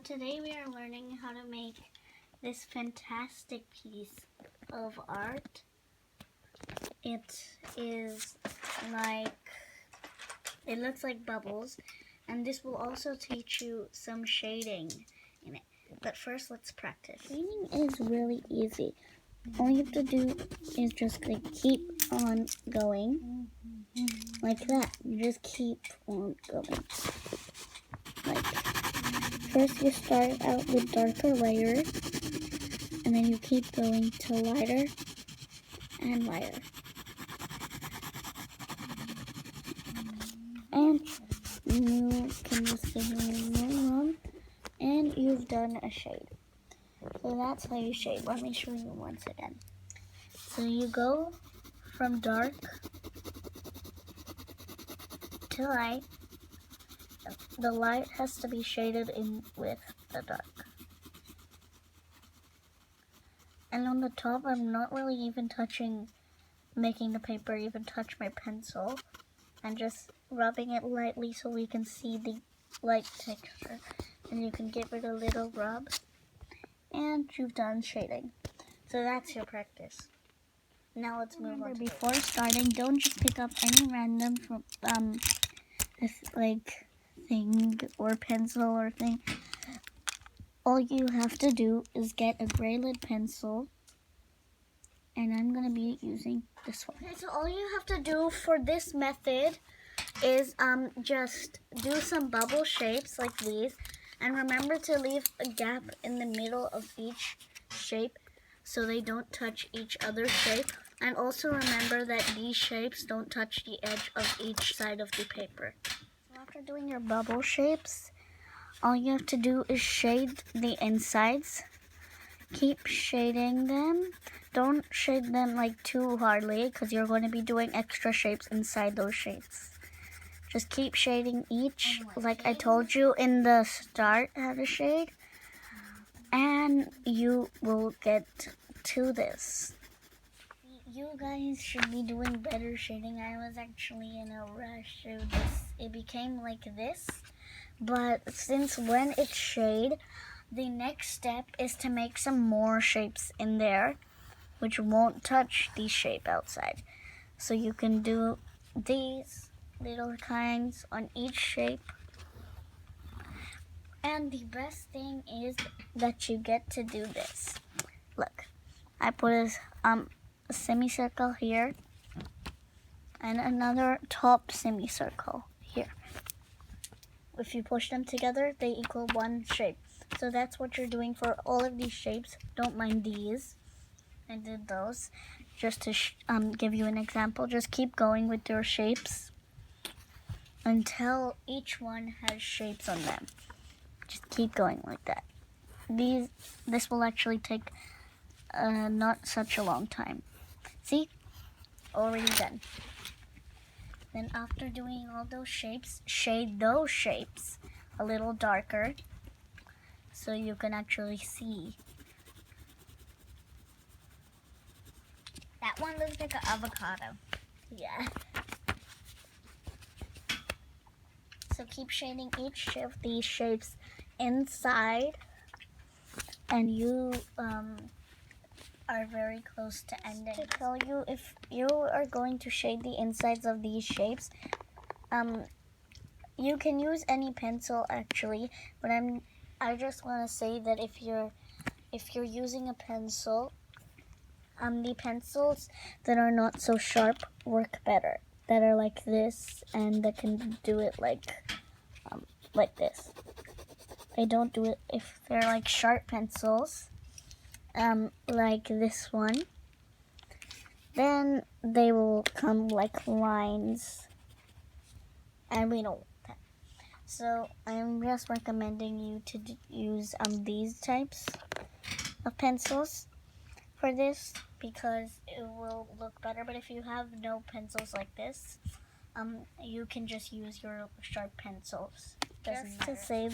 today we are learning how to make this fantastic piece of art. It looks like bubbles, and this will also teach you some shading in it. But first, let's practice. Shading is really easy. All you have to do is just keep on going like that. You just keep on going. First you start out with darker layers, and then you keep going to lighter and lighter. And you can just give me one, and you've done a shade. So that's how you shade. Let me show you once again. So you go from dark to light. The light has to be shaded in with the dark. And on the top, I'm not really even making the paper even touch my pencil. I'm just rubbing it lightly so we can see the light texture. And you can give it a little rub. And you've done shading. So that's your practice. Now let's move on. Before starting, don't just pick up any random thing or pencil or thing. All you have to do is get a gray lid pencil, and I'm going to be using this one. Okay, so all you have to do for this method is just do some bubble shapes like these, and remember to leave a gap in the middle of each shape so they don't touch each other's shape. And also remember that these shapes don't touch the edge of each side of the paper. So after doing your bubble shapes, all you have to do is shade the insides. Keep shading them. Don't shade them too hardly because you're going to be doing extra shapes inside those shapes. Just keep shading each, like I told you in the start how to shade, and you will get to this. You guys should be doing better shading. I was actually in a rush, so it became like this. But since when it's shade, the next step is to make some more shapes in there, which won't touch the shape outside. So you can do these little kinds on each shape. And the best thing is that you get to do this. Look, I put a semicircle here and another top semicircle here. If you push them together, they equal one shape. So that's what you're doing for all of these shapes. Don't mind these. I did those just to give you an example. Just keep going with your shapes until each one has shapes on them. Just keep going like that. This will actually take not such a long time. See? Already done. Then after doing all those shapes, shade those shapes a little darker so you can actually see. That one looks like an avocado. Yeah. So keep shading each of these shapes inside, and you are very close to ending. To tell you, if you are going to shade the insides of these shapes, you can use any pencil actually, but I just want to say that if you're using a pencil, the pencils that are not so sharp work better, that are like this and that can do it like this. They don't do it if they're like sharp pencils, like this one, then they will come like lines, and we don't want that. So I'm just recommending you to use these types of pencils for this because it will look better. But if you have no pencils like this, you can just use your sharp pencils. Just to say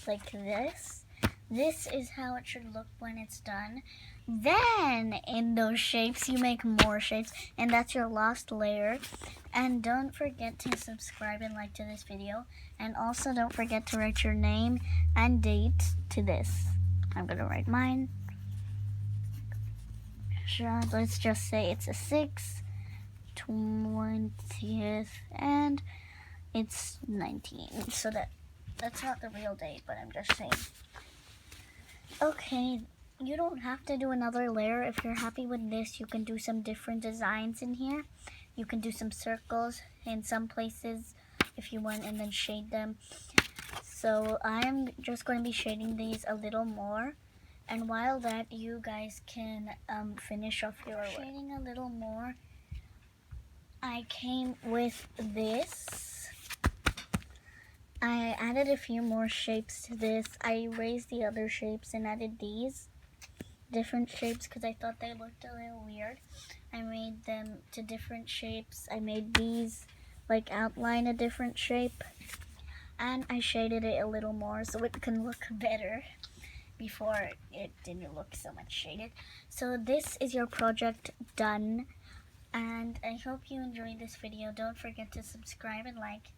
like this. This is how it should look when it's done. Then in those shapes, you make more shapes, and that's your last layer. And don't forget to subscribe and like to this video. And also don't forget to write your name and date to this. I'm gonna write mine. Let's just say it's a 6/20th and it's 19. So that's not the real date, but I'm just saying. Okay, you don't have to do another layer. If you're happy with this, you can do some different designs in here. You can do some circles in some places if you want, and then shade them. So I'm just going to be shading these a little more. And while that, you guys can finish off your shading a little more. I came with this. I added a few more shapes to this. I erased the other shapes and added these different shapes because I thought they looked a little weird. I made them to different shapes. I made these like outline a different shape, and I shaded it a little more so it can look better. Before it didn't look so much shaded. So this is your project done, and I hope you enjoyed this video. Don't forget to subscribe and like.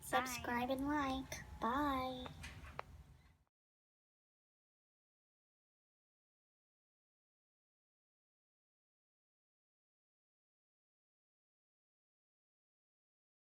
Subscribe and like. Bye.